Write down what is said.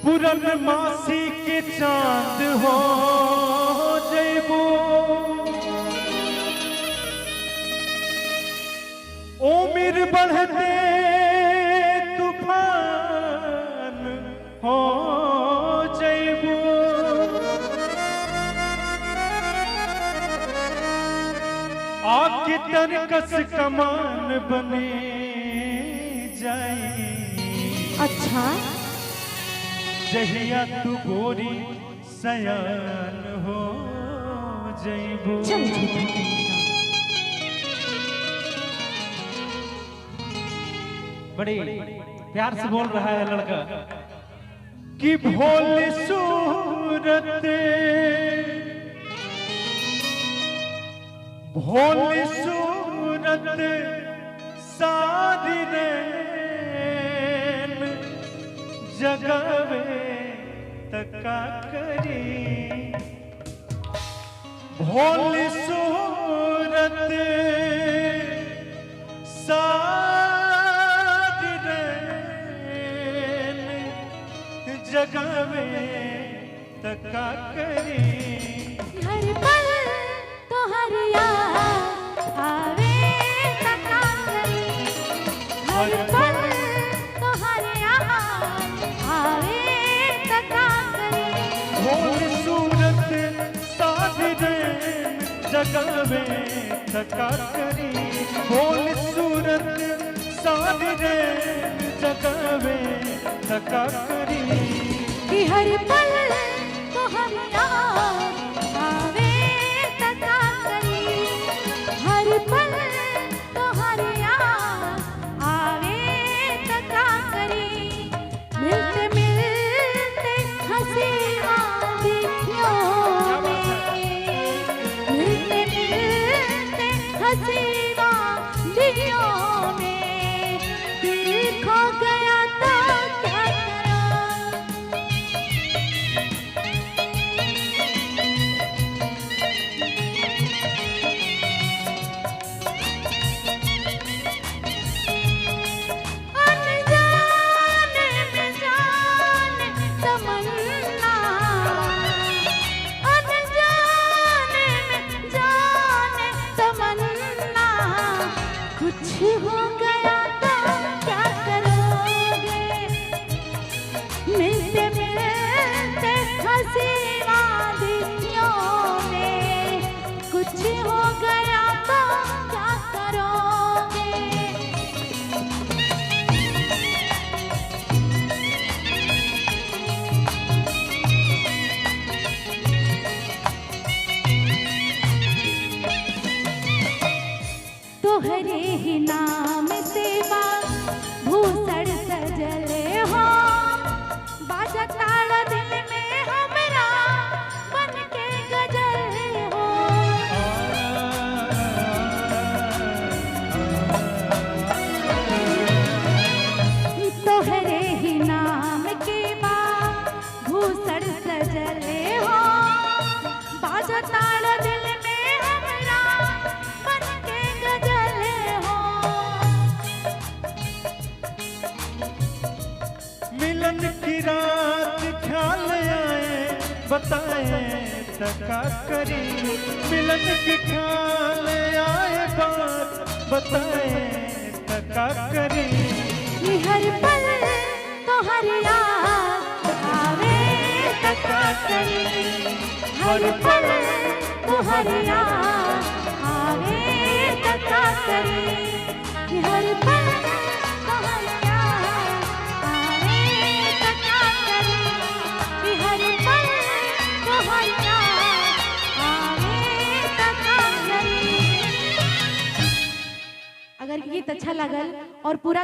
पूर्णमासी के चांद हो जैबो उम्र बढ़ते तूफान हो जैबो आके तरकस कमान बने जाए। अच्छा जहिया तू गोरी सयान हो जैबो। चल बड़ी प्यार से बोल रहा है लड़का कि भोली सूरत भोली सूरत सारी रैन जगावे तका करी भोली सूरत सारी रैन जगावे तका करी। हर पल तोहर याद आवे तका करी। हर पल तोहर याद आवे तका करी। भोली सूरत सारी रैन जगावे तका करी भोली सूरत सारी रैन जगावे तका करी। कि हर पल तोहर याद आवे तका करी। हर पल तोहर याद आवे तका करी। मिलते मिलते हंसी आंधियों में मिलते मिलते हंसी आंधियों में दिल खो गया तो क्या करूं। अनजाने में जाने तमन्ना अनजाने में जाने तमन्ना कुछ हो गया तो क्या करोगे। मिलते मिलते हंसी आंधियों में कुछ हो गया तो क्या करोगे। तोहरे ही नाम से भूषण सजले हो बाजा ताड़ा दिल में हमरा बन के गजल हो। तोहरे ही नाम के भूषण सजले हो बाजा ताड़ा दिल में हमरा बन के गजल हो। मिलन की रात ख्याल आए बताए तका करी मिलन की ख्याल आए बात बताए तका करी। कि हर पल तोहर याद आवे तका करी। हर पल तोहर याद आवे तका करी। कि हर पल तोहर याद आवे तका करी। कि हर पल तोहर याद आवे तका करी। अगर गीत अच्छा लगल और पूरा